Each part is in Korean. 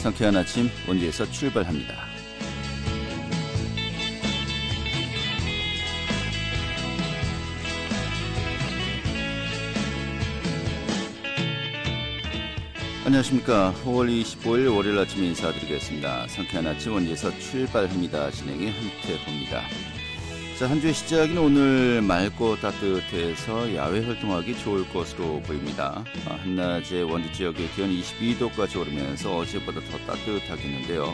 상쾌한 아침 원주에서 출발합니다. 안녕하십니까. 5월 25일 월요일 아침 인사드리겠습니다. 상쾌한 아침 원주에서 출발합니다. 진행의 한태호입니다. 자, 한 주의 시작은 오늘 맑고 따뜻해서 야외 활동하기 좋을 것으로 보입니다. 한낮에 원주 지역의 기온 22도까지 오르면서 어제보다 더 따뜻하겠는데요.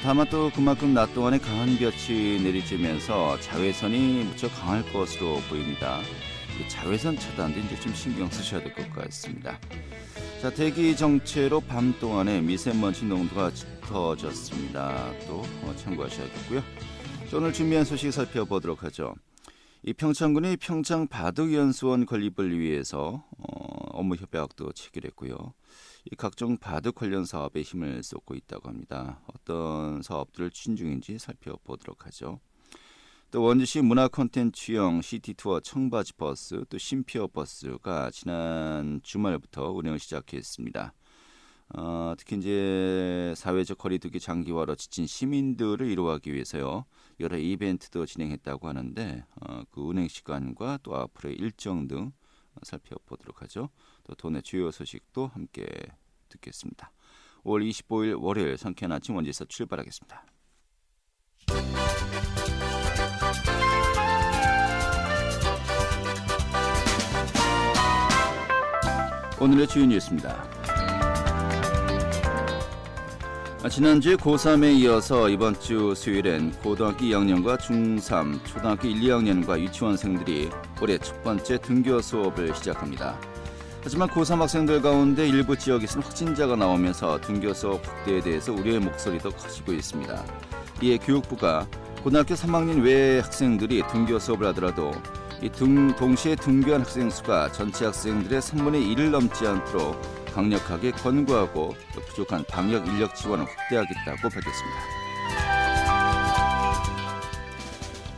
다만 또 그만큼 낮 동안에 강한 볕이 내리쬐면서 자외선이 무척 강할 것으로 보입니다. 자외선 차단도 이제 좀 신경 쓰셔야 될 것 같습니다. 자, 대기 정체로 밤 동안에 미세먼지 농도가 짙어졌습니다. 또 참고하셔야겠고요. 오늘 준비한 소식 살펴보도록 하죠. 이 평창군이 평창 바둑연수원 건립을 위해서 업무 협약도 체결했고요. 이 각종 바둑 관련 사업에 힘을 쏟고 있다고 합니다. 어떤 사업들을 추진 중인지 살펴보도록 하죠. 또 원주시 문화 콘텐츠형 시티투어 청바지 버스, 또 심피어 버스가 지난 주말부터 운행을 시작했습니다. 특히 이제 사회적 거리두기 장기화로 지친 시민들을 위로하기 위해서요. 여러 이벤트도 진행했다고 하는데 그 운행 시간과 또 앞으로의 일정 등 살펴보도록 하죠. 또 도내 주요 소식도 함께 듣겠습니다. 5월 25일 월요일 상쾌한 아침 원주에서 출발하겠습니다. 오늘의 주요 뉴스입니다. 지난주에 고3에 이어서 이번 주 수요일엔 고등학교 2학년과 중3, 초등학교 1, 2학년과 유치원생들이 올해 첫 번째 등교 수업을 시작합니다. 하지만 고3 학생들 가운데 일부 지역에서는 확진자가 나오면서 등교 수업 확대에 대해서 우려의 목소리도 커지고 있습니다. 이에 교육부가 고등학교 3학년 외의 학생들이 등교 수업을 하더라도 동시에 등교한 학생 수가 전체 학생들의 3분의 1을 넘지 않도록 강력하게 권고하고 부족한 방역 인력 지원을 확대하겠다고 밝혔습니다.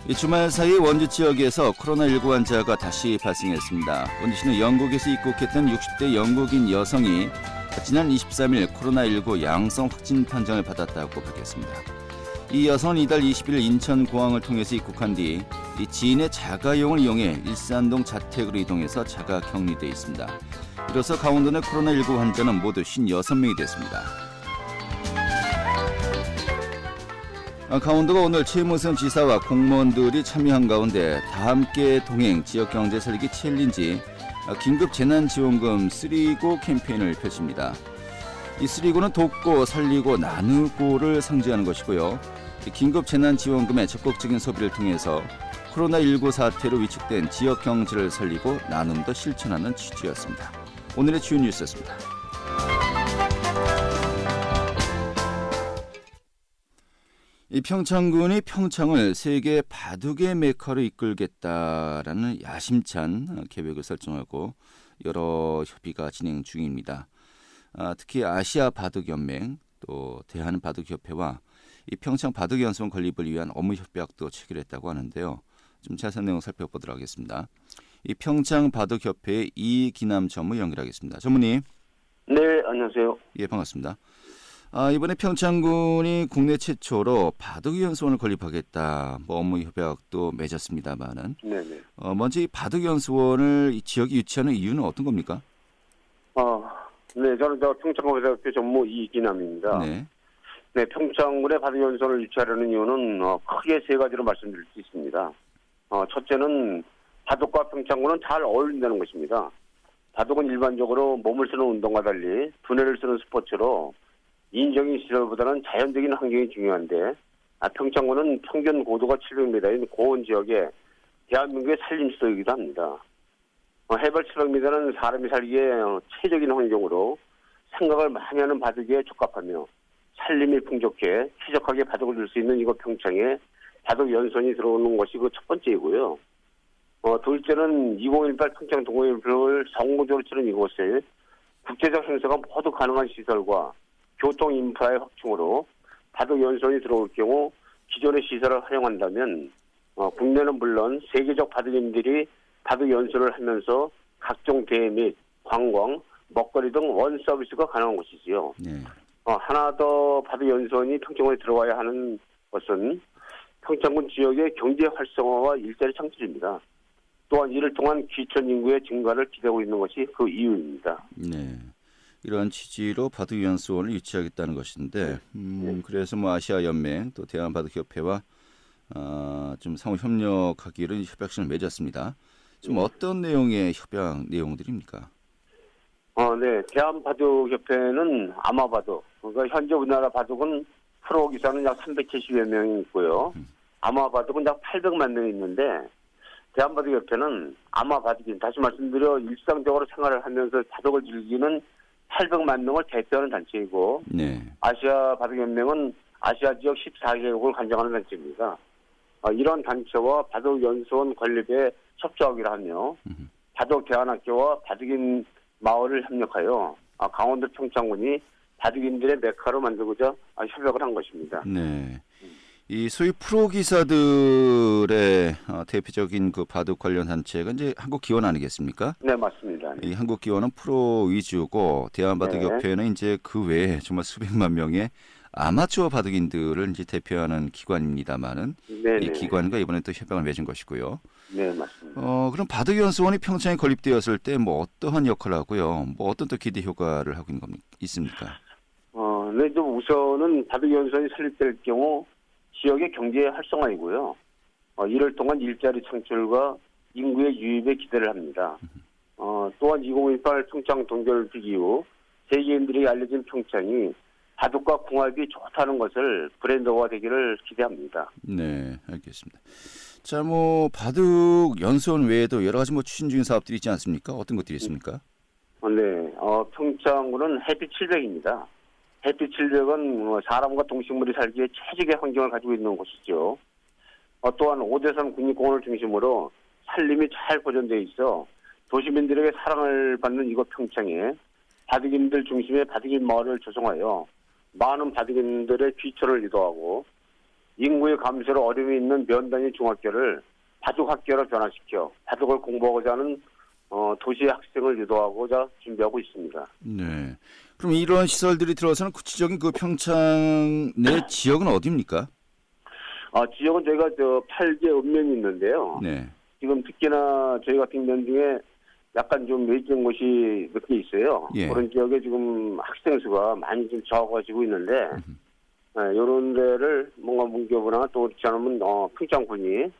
이 주말 사이 원주 지역에서 코로나19 환자가 다시 발생했습니다. 원주시는 영국에서 입국했던 60대 영국인 여성이 지난 23일 코로나19 양성 확진 판정을 받았다고 밝혔습니다. 이 여성은 이달 20일 인천공항을 통해서 입국한 뒤 이 지인의 자가용을 이용해 일산동 자택으로 이동해서 자가 격리돼 있습니다. 이로써 강원도 내 코로나19 환자는 모두 56명이 됐습니다. 강원도가 오늘 최무선 지사와 공무원들이 참여한 가운데 다함께 동행 지역경제 살리기 챌린지 긴급 재난지원금 3고 캠페인을 펼칩니다. 이 3고는 돕고 살리고 나누고를 상징하는 것이고요. 긴급 재난지원금의 적극적인 소비를 통해서 코로나19 사태로 위축된 지역 경제를 살리고 나눔도 실천하는 취지였습니다. 오늘의 주요 뉴스였습니다. 이 평창군이 평창을 세계 바둑의 메카로 이끌겠다라는 야심찬 계획을 설정하고 여러 협의가 진행 중입니다. 특히 아시아 바둑연맹, 또 대한바둑협회와 이 평창 바둑연수원 건립을 위한 업무 협약도 체결했다고 하는데요. 좀 자세한 내용 살펴보도록 하겠습니다. 이 평창 바둑협회의 이기남 전무 연결하겠습니다. 전무님. 네, 안녕하세요. 예, 반갑습니다. 이번에 평창군이 국내 최초로 바둑연수원을 건립하겠다. 업무 협약도 맺었습니다만은. 네네. 먼저 이 바둑연수원을 이 지역에 유치하는 이유는 어떤 겁니까? 네, 저는 평창바둑협회 전무 이기남입니다. 네. 네, 평창군의 바둑연수원을 유치하려는 이유는 크게 세 가지로 말씀드릴 수 있습니다. 첫째는 바둑과 평창군은 잘 어울린다는 것입니다. 바둑은 일반적으로 몸을 쓰는 운동과 달리 두뇌를 쓰는 스포츠로 인적인 시설보다는 자연적인 환경이 중요한데 평창군은 평균 고도가 700m인 고온 지역에 대한민국의 산림수도이기도 합니다. 해발 700m는 사람이 살기에 최적인 환경으로 생각을 많이 하는 바둑에 적합하며 산림이 풍족해 쾌적하게 바둑을 둘 수 있는 이곳 평창에 바둑 연수원이 들어오는 것이 그 첫 번째이고요. 둘째는 2018 평창 동호회를 성공적으로 치른 이곳에 국제적 행사가 모두 가능한 시설과 교통 인프라의 확충으로 바둑 연수원이 들어올 경우 기존의 시설을 활용한다면 국내는 물론 세계적 바둑인들이 바둑 연수를 하면서 각종 대회 및 관광, 먹거리 등 원 서비스가 가능한 것이지요. 네. 하나 더 바둑 연수원이 평창군에 들어와야 하는 것은 평창군 지역의 경제 활성화와 일자리 창출입니다. 또한 이를 통한 귀촌 인구의 증가를 기대하고 있는 것이 그 이유입니다. 네. 이러한 취지로 바둑연수원을 유치하겠다는 것인데, 그래서 뭐 아시아연맹 또 대한바둑협회와 좀 상호 협력하기로 협약서를 맺었습니다. 좀 어떤 내용의 협약 내용들입니까? 네. 대한바둑협회는 아마바둑, 그러니까 현재 우리나라 바둑은 프로 기사는 약 370여 명이 있고요. 아마바둑은 약 800만 명이 있는데 대한바둑협회는 아마바둑인, 다시 말씀드려 일상적으로 생활을 하면서 바둑을 즐기는 800만 명을 대표하는 단체이고, 네. 아시아 바둑연맹은 아시아 지역 14개국을 관장하는 단체입니다. 이런 단체와 바둑연수원 건립에 협조하기로 하며 바둑대안학교와 바둑인 마을을 협력하여 강원도 평창군이 바둑인들의 메카로 만들고자 협약을 한 것입니다. 네. 이 소위 프로 기사들의 대표적인 그 바둑 관련 단체가 이제 한국 기원 아니겠습니까? 네, 맞습니다. 이 한국 기원은 프로 위주고 대한바둑협회는 이제 그 외에 정말 수백만 명의 아마추어 바둑인들을 이제 대표하는 기관입니다만은 이 기관과 이번에 또 협약을 맺은 것이고요. 네, 맞습니다. 그럼 바둑연수원이 평창에 건립되었을 때 뭐 어떠한 역할을 하고요? 뭐 어떤 또 기대 효과를 하고 있는 겁니까? 있습니까? 네, 좀 우선은 바둑연수원이 설립될 경우 지역의 경제 활성화이고요. 이를 통한 일자리 창출과 인구의 유입에 기대를 합니다. 또한 2018 평창 동계올림픽 이후 세계인들이 알려진 평창이 바둑과 궁합이 좋다는 것을 브랜드화 되기를 기대합니다. 네, 알겠습니다. 자, 뭐 바둑 연수원 외에도 여러 가지 뭐 추진 중인 사업들이 있지 않습니까? 어떤 것들이 있습니까? 네, 평창군은 햇빛 700입니다. 햇빛 700은 사람과 동식물이 살기에 최적의 환경을 가지고 있는 곳이죠. 또한 오대산 국립공원을 중심으로 산림이 잘 보존되어 있어 도시민들에게 사랑을 받는 이곳 평창에 바둑인들 중심의 바둑인 마을을 조성하여 많은 바둑인들의 귀촌을 유도하고 인구의 감소로 어려움이 있는 면단위 중학교를 바둑학교로 변화시켜 바둑을 공부하고자 하는 도시의 학생을 유도하고자 준비하고 있습니다. 네. 그럼 이런 시설들이 들어서는 구체적인 그 평창 내 지역은 어디입니까? 지역은 저희가 8개 읍면이 있는데요. 네. 지금 특히나 저희 같은 면 중에 약간 좀 외진 곳이 몇 개 있어요. 예. 그런 지역에 지금 학생 수가 많이 좀 적어지고 있는데, 이런 데를 뭔가 문교부나 또 그렇지 않으면 평창군이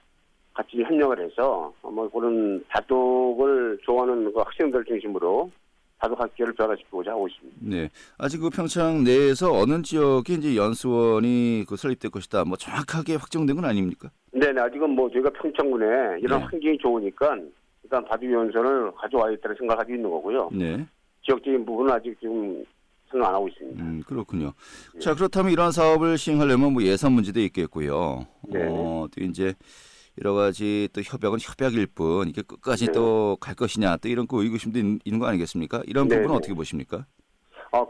같이 협력을 해서 뭐 그런 바둑을 좋아하는 그 학생들 중심으로 바둑 학교를 변화시키고자 하고 있습니다. 네. 아직 그 평창 내에서 어느 지역에 이제 연수원이 그 설립될 것이다. 뭐 정확하게 확정된 건 아닙니까? 네네. 아직은 뭐 저희가 평창군에 이런 네. 환경이 좋으니까 일단 바둑 연수원을 가져와야겠다는 생각을 가지고 있는 거고요. 네. 지역적인 부분은 아직 지금 생각 안 하고 있습니다. 그렇군요. 자, 그렇다면 이러한 사업을 시행하려면 뭐 예산 문제도 있겠고요. 네. 또 이제 여러 가지 또 협약은 협약일 뿐 이게 끝까지 또 갈 것이냐 또 이런 그 의구심도 있는 거 아니겠습니까? 이런 부분은 어떻게 보십니까?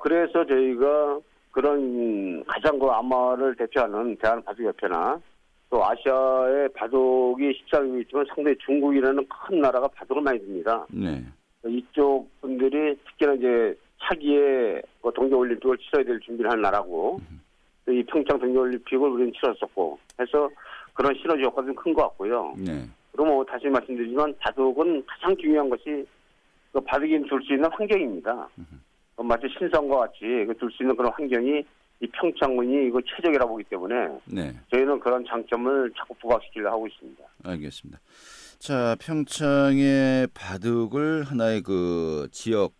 그래서 저희가 그런 가장 그 아마를 대표하는 대한바둑협회나 또 아시아의 바둑이 시장이 있지만 상당히 중국이라는 큰 나라가 바둑을 많이 듭니다. 네. 이쪽 분들이 특히나 이제 차기에 동계올림픽을 치러야 될 준비를 하는 나라고 이 평창 동계올림픽을 우리는 치렀었고 해서 그런 시너지 효과도 큰 것 같고요. 네. 그럼 다시 말씀드리지만 바둑은 가장 중요한 것이 그 바둑인 둘 수 있는 환경입니다. 마치 신성과 같이 둘 수 있는 그런 환경이 이 평창군이 이거 최적이라고 보기 때문에 네. 저희는 그런 장점을 자꾸 부각시키려 하고 있습니다. 알겠습니다. 자, 평창의 바둑을 하나의 그 지역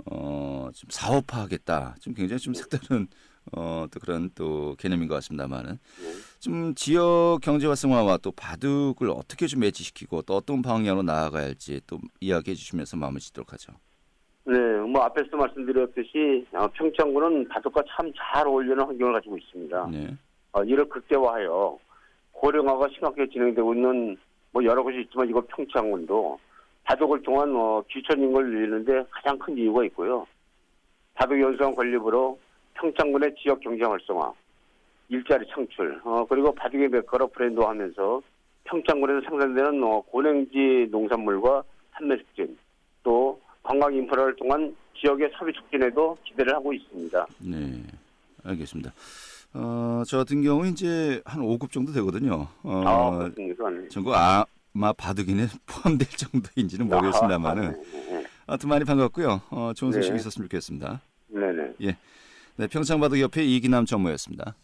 좀 사업화하겠다. 좀 굉장히 좀 색다른 또 그런 또 개념인 것 같습니다만은 좀 지역 경제 활성화와 또 바둑을 어떻게 좀 매치시키고 또 어떤 방향으로 나아가야 할지 또 이야기해 주시면서 마무리 짓도록 하죠. 네, 뭐 앞에서 말씀드렸듯이 평창군은 바둑과 참 잘 어울리는 환경을 가지고 있습니다. 네. 이를 극대화하여 고령화가 심하게 진행되고 있는 뭐 여러 곳이 있지만 이거 평창군도 바둑을 통한 귀촌 인구를 늘리는데 가장 큰 이유가 있고요. 바둑 연수원 건립으로 평창군의 지역 경제 활성화, 일자리 창출, 그리고 바둑의 메카로 브랜드화하면서 평창군에서 생산되는 고랭지 농산물과 판매 촉진, 또 관광 인프라를 통한 지역의 소비 촉진에도 기대를 하고 있습니다. 네. 알겠습니다. 저 같은 경우 이제 한 5급 정도 되거든요. 그렇습니까? 전국 아마 바둑인에 포함될 정도인지는 모르겠습니다만은. 하여튼 많이 반갑고요. 좋은 소식이 네. 있었으면 좋겠습니다. 네네. 예. 네, 평창바둑협회 이기남 전무였습니다.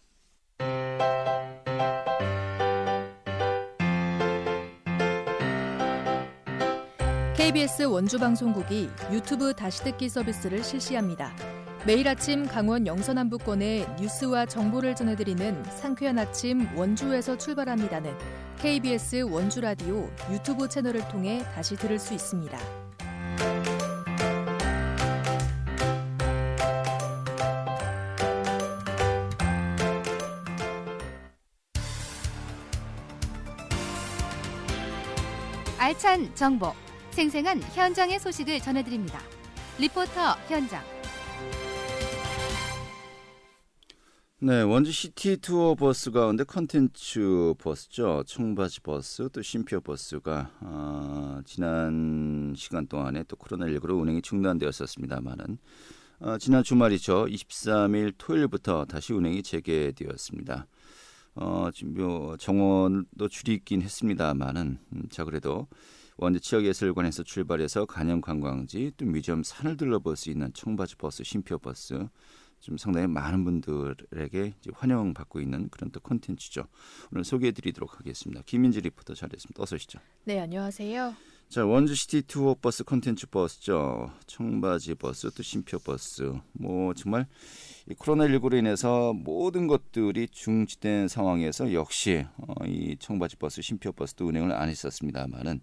KBS 원주방송국이 유튜브 다시 듣기 서비스를 실시합니다. 매일 아침 강원 영서남부권의 뉴스와 정보를 전해드리는 상쾌한 아침 원주에서 출발합니다는 KBS 원주라디오 유튜브 채널을 통해 다시 들을 수 있습니다. 알찬 정보, 생생한 현장의 소식을 전해드립니다. 리포터 현장. 네, 원주 시티 투어 버스 가운데 컨텐츠 버스죠. 청바지 버스, 또 쉼표 버스가 지난 시간 동안에 또 코로나19로 운행이 중단되었었습니다만은 지난 주말이죠. 23일 토요일부터 다시 운행이 재개되었습니다. 지금 정원도 줄이긴 했습니다만은 자 그래도 원주 지역예술관에서 출발해서 간현관광지 또 뮤지엄 산을 둘러볼 수 있는 청바지 버스, 쉼표 버스 좀 상당히 많은 분들에게 이제 환영받고 있는 그런 또 콘텐츠죠. 오늘 소개해드리도록 하겠습니다. 김민지 리포터 잘했습니다. 어서 오시죠. 네, 안녕하세요. 자, 원주 시티 투어 버스 콘텐츠 버스죠. 청바지 버스 또 쉼표 버스. 뭐 정말 이 코로나19로 인해서 모든 것들이 중지된 상황에서 역시 이 청바지 버스, 쉼표 버스도 운행을 안 했었습니다만은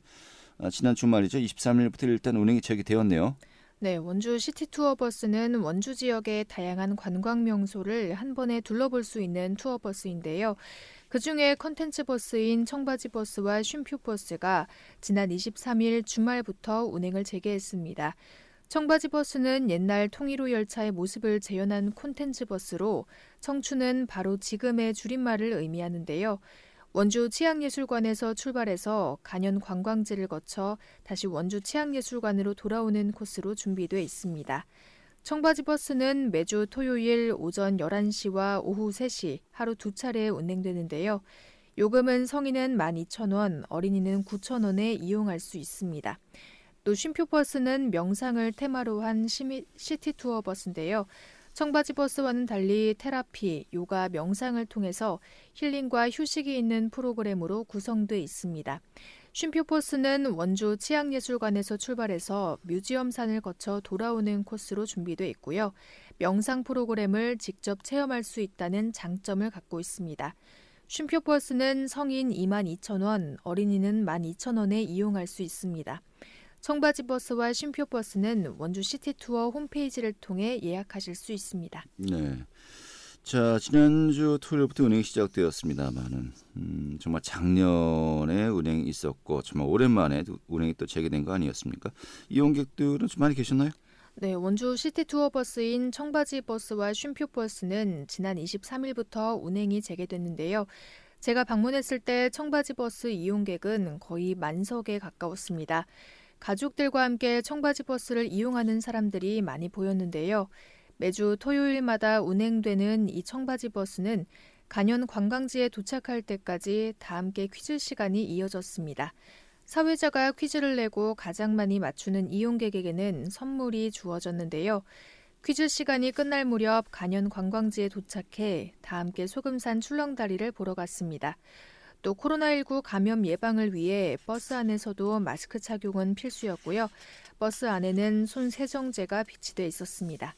지난 주말이죠. 23일부터 일단 운행이 재개되었네요. 네, 원주 시티 투어 버스는 원주 지역의 다양한 관광 명소를 한 번에 둘러볼 수 있는 투어 버스인데요. 그중에 컨텐츠 버스인 청바지 버스와 쉼표 버스가 지난 23일 주말부터 운행을 재개했습니다. 청바지 버스는 옛날 통일호 열차의 모습을 재현한 콘텐츠 버스로 청춘은 바로 지금의 줄임말을 의미하는데요. 원주 치앙예술관에서 출발해서 간현 관광지를 거쳐 다시 원주 치앙예술관으로 돌아오는 코스로 준비돼 있습니다. 청바지 버스는 매주 토요일 오전 11시와 오후 3시 하루 2차례 운행되는데요. 요금은 성인은 12,000원, 어린이는 9,000원에 이용할 수 있습니다. 또 쉼표 버스는 명상을 테마로 한 시티 투어 버스인데요. 청바지 버스와는 달리 테라피, 요가, 명상을 통해서 힐링과 휴식이 있는 프로그램으로 구성돼 있습니다. 쉼표 버스는 원주 치앙예술관에서 출발해서 뮤지엄 산을 거쳐 돌아오는 코스로 준비돼 있고요. 명상 프로그램을 직접 체험할 수 있다는 장점을 갖고 있습니다. 쉼표 버스는 성인 22,000원, 어린이는 12,000원에 이용할 수 있습니다. 청바지 버스와 쉼표 버스는 원주 시티 투어 홈페이지를 통해 예약하실 수 있습니다. 네. 자, 지난주 토요일부터 운행이 시작되었습니다만은 정말 작년에 운행이 있었고 정말 오랜만에 운행이 또 재개된 거 아니었습니까? 이용객들은 좀 많이 계셨나요? 네, 원주 시티 투어 버스인 청바지 버스와 쉼표 버스는 지난 23일부터 운행이 재개됐는데요. 제가 방문했을 때 청바지 버스 이용객은 거의 만석에 가까웠습니다. 가족들과 함께 청바지 버스를 이용하는 사람들이 많이 보였는데요. 매주 토요일마다 운행되는 이 청바지 버스는 간현 관광지에 도착할 때까지 다 함께 퀴즈 시간이 이어졌습니다. 사회자가 퀴즈를 내고 가장 많이 맞추는 이용객에게는 선물이 주어졌는데요. 퀴즈 시간이 끝날 무렵 간현 관광지에 도착해 다 함께 소금산 출렁다리를 보러 갔습니다. 또 코로나19 감염 예방을 위해 버스 안에서도 마스크 착용은 필수였고요. 버스 안에는 손 세정제가 비치돼 있었습니다.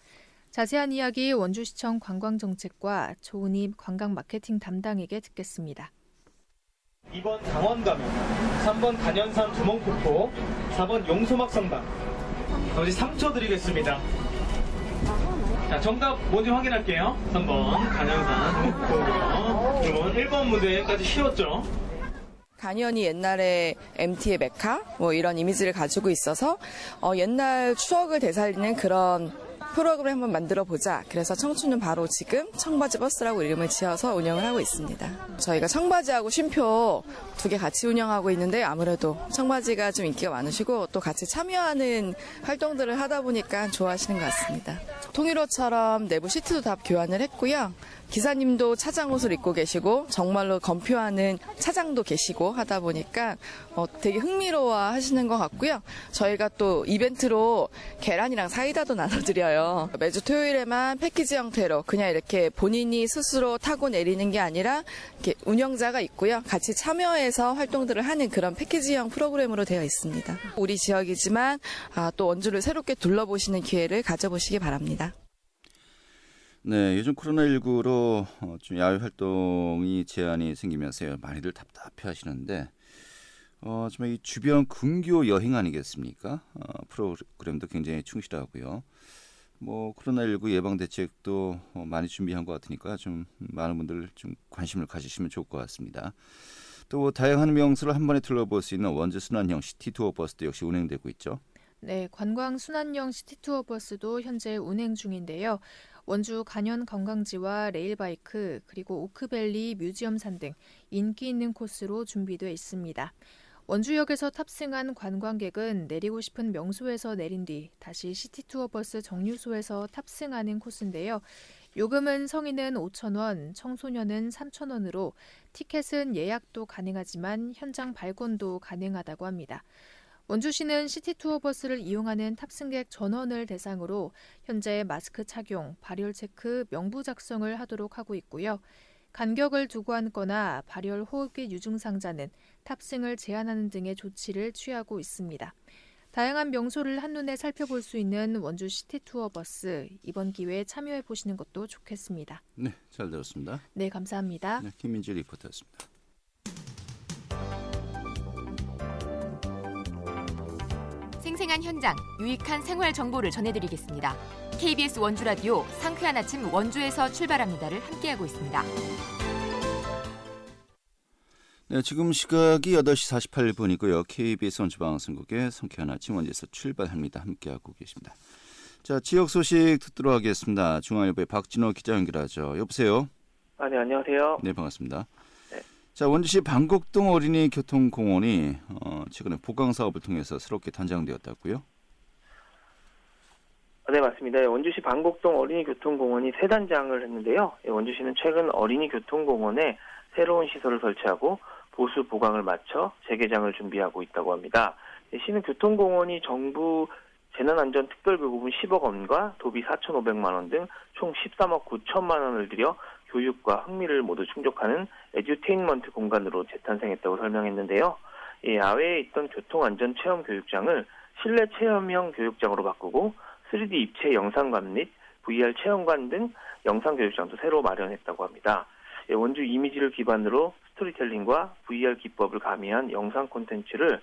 자세한 이야기 원주시청 관광정책과 조은희 관광마케팅 담당에게 듣겠습니다. 2번 강원가면, 3번 간현산 두멍폭포, 4번 용소막 성당. 나머지 3초 드리겠습니다. 자, 정답 뭔지 확인할게요. 3번 간현산 두멍폭포고요. 그러면 1번 문제까지 쉬웠죠? 간현이 옛날에 MT의 메카 이런 이미지를 가지고 있어서 옛날 추억을 되살리는 그런 프로그램 한번 만들어보자. 그래서 청춘은 바로 지금 청바지 버스라고 이름을 지어서 운영을 하고 있습니다. 저희가 청바지하고 쉼표 2개 같이 운영하고 있는데 아무래도 청바지가 좀 인기가 많으시고 또 같이 참여하는 활동들을 하다 보니까 좋아하시는 것 같습니다. 통일호처럼 내부 시트도 다 교환을 했고요. 기사님도 차장 옷을 입고 계시고 정말로 검표하는 차장도 계시고 하다 보니까 되게 흥미로워 하시는 것 같고요. 저희가 또 이벤트로 계란이랑 사이다도 나눠드려요. 매주 토요일에만 패키지 형태로 그냥 이렇게 본인이 스스로 타고 내리는 게 아니라 이렇게 운영자가 있고요. 같이 참여해서 활동들을 하는 그런 패키지형 프로그램으로 되어 있습니다. 우리 지역이지만 또 원주를 새롭게 둘러보시는 기회를 가져보시기 바랍니다. 네, 요즘 코로나19로 좀 야외 활동이 제한이 생기면서요. 많이들 답답해 하시는데, 정말 이 주변 근교 여행 아니겠습니까? 프로그램도 굉장히 충실하고요. 코로나19 예방 대책도 많이 준비한 것 같으니까 좀 많은 분들 좀 관심을 가지시면 좋을 것 같습니다. 또 다양한 명소를 한 번에 둘러볼 수 있는 원주 순환형 시티투어 버스도 역시 운행되고 있죠. 네, 관광 순환형 시티투어 버스도 현재 운행 중인데요. 원주 간현 관광지와 레일바이크 그리고 오크밸리 뮤지엄산 등 인기 있는 코스로 준비되어 있습니다. 원주역에서 탑승한 관광객은 내리고 싶은 명소에서 내린 뒤 다시 시티투어 버스 정류소에서 탑승하는 코스인데요. 요금은 성인은 5,000원, 청소년은 3,000원으로 티켓은 예약도 가능하지만 현장 발권도 가능하다고 합니다. 원주시는 시티투어 버스를 이용하는 탑승객 전원을 대상으로 현재 마스크 착용, 발열 체크, 명부 작성을 하도록 하고 있고요. 간격을 두고 앉거나 발열 호흡기 유증상자는 탑승을 제한하는 등의 조치를 취하고 있습니다. 다양한 명소를 한눈에 살펴볼 수 있는 원주 시티투어 버스, 이번 기회에 참여해 보시는 것도 좋겠습니다. 네, 잘 들었습니다. 네, 감사합니다. 네, 김민지 리포터였습니다. 생생한 현장, 유익한 생활 정보를 전해드리겠습니다. KBS 원주 라디오 상쾌한 아침 원주에서 출발합니다를 함께하고 있습니다. 네, 지금 시각이 8시 48분이고요. KBS 원주방송국의 상쾌한 아침 원주에서 출발합니다. 함께하고 계십니다. 자, 지역 소식 듣도록 하겠습니다. 중앙일보의 박진호 기자 연결하죠. 여보세요? 네, 안녕하세요. 네, 반갑습니다. 네. 자, 원주시 방곡동 어린이 교통공원이 최근에 보강 사업을 통해서 새롭게 단장되었다고요? 네, 맞습니다. 원주시 방곡동 어린이 교통공원이 새 단장을 했는데요. 원주시는 최근 어린이 교통공원에 새로운 시설을 설치하고 보수 보강을 마쳐 재개장을 준비하고 있다고 합니다. 시는 교통공원이 정부 재난안전특별교부금 10억 원과 도비 4,500만 원 등 총 13억 9천만 원을 들여 교육과 흥미를 모두 충족하는 에듀테인먼트 공간으로 재탄생했다고 설명했는데요. 야외에 있던 교통안전체험교육장을 실내 체험형 교육장으로 바꾸고 3D 입체 영상관 및 VR 체험관 등 영상교육장도 새로 마련했다고 합니다. 원주 이미지를 기반으로 스토리텔링과 VR 기법을 가미한 영상 콘텐츠를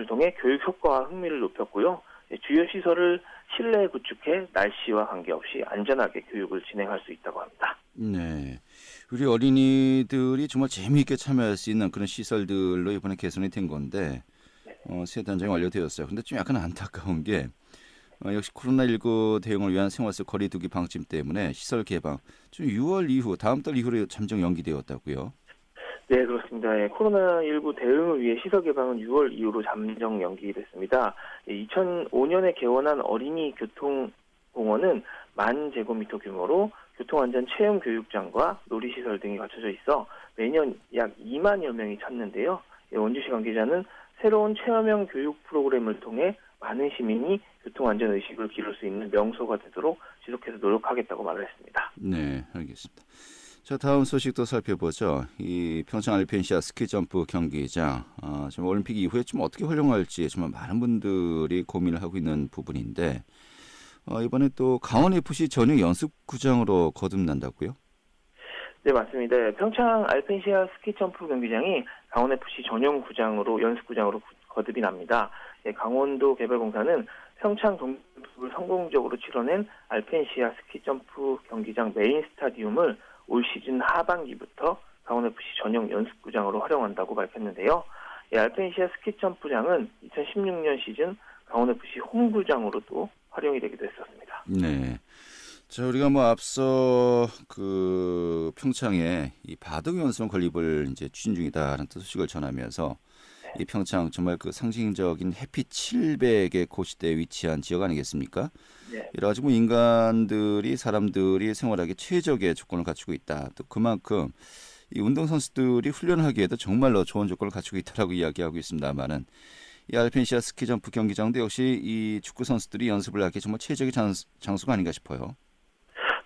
통해 교육 효과와 흥미를 높였고요. 주요 시설을 실내에 구축해 날씨와 관계없이 안전하게 교육을 진행할 수 있다고 합니다. 네, 우리 어린이들이 정말 재미있게 참여할 수 있는 그런 시설들로 이번에 개선이 된 건데 새 단장이 완료되었어요. 근데 좀 약간 안타까운 게 역시 코로나19 대응을 위한 생활 속 거리 두기 방침 때문에 시설 개방 좀 6월 이후 다음 달 이후로 잠정 연기되었다고요? 네, 그렇습니다. 코로나19 대응을 위해 시설 개방은 6월 이후로 잠정 연기됐습니다. 2005년에 개원한 어린이 교통공원은 10,000제곱미터 규모로 교통안전 체험 교육장과 놀이시설 등이 갖춰져 있어 매년 약 2만여 명이 찾는데요. 원주시 관계자는 새로운 체험형 교육 프로그램을 통해 많은 시민이 교통안전 의식을 기를 수 있는 명소가 되도록 지속해서 노력하겠다고 말을 했습니다. 네, 알겠습니다. 자, 다음 소식도 살펴보죠. 이 평창 알펜시아 스키점프 경기장, 지금 올림픽 이후에 좀 어떻게 활용할지 정말 많은 분들이 고민을 하고 있는 부분인데 이번에 또 강원FC 전용 연습구장으로 거듭난다고요? 네, 맞습니다. 평창 알펜시아 스키점프 경기장이 강원FC 전용 구장으로 연습구장으로 거듭이 납니다. 강원도 개발공사는 평창 동계올림픽을 성공적으로 치러낸 알펜시아 스키점프 경기장 메인 스타디움을 올 시즌 하반기부터 강원FC 전용 연습구장으로 활용한다고 밝혔는데요. 알펜시아 스키점프장은 2016년 시즌 강원FC 홈구장으로도 활용이 되기도 했었습니다. 네. 자, 우리가 뭐 앞서 그 평창에 이 바둑 연수원 건립을 이제 추진 중이다라는 또 소식을 전하면서 이 평창 정말 그 상징적인 햇빛 700의 고시대에 위치한 지역 아니겠습니까? 네. 여러 가지 뭐 사람들이 생활하기 최적의 조건을 갖추고 있다. 또 그만큼 이 운동선수들이 훈련하기에도 정말로 좋은 조건을 갖추고 있다라고 이야기하고 있습니다만은 이 알펜시아 스키 점프 경기장도 역시 이 축구 선수들이 연습을 하기 정말 최적의 장소가 아닌가 싶어요.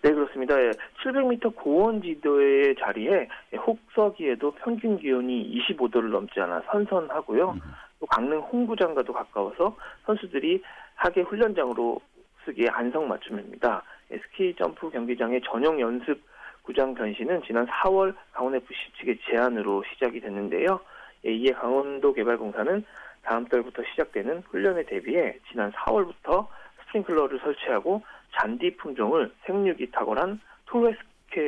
네, 그렇습니다. 700m 고원지대의 자리에 혹서기에도 평균 기온이 25도를 넘지 않아 선선하고요. 또 강릉 홍구장과도 가까워서 선수들이 하계 훈련장으로 쓰기에 안성맞춤입니다. 스키 점프 경기장의 전용 연습 구장 변신은 지난 4월 강원FC 측의 제안으로 시작이 됐는데요. 이에 강원도개발공사는 다음 달부터 시작되는 훈련에 대비해 지난 4월부터 스프링클러를 설치하고 잔디 품종을 생육이 탁월한 토레스큐를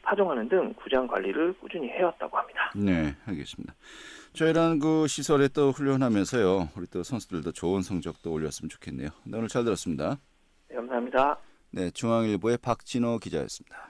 파종하는 등 구장 관리를 꾸준히 해왔다고 합니다. 네, 알겠습니다. 저희랑 그 시설에 또 훈련하면서요, 우리 또 선수들도 좋은 성적도 올렸으면 좋겠네요. 네, 오늘 잘 들었습니다. 네, 감사합니다. 네, 중앙일보의 박진호 기자였습니다.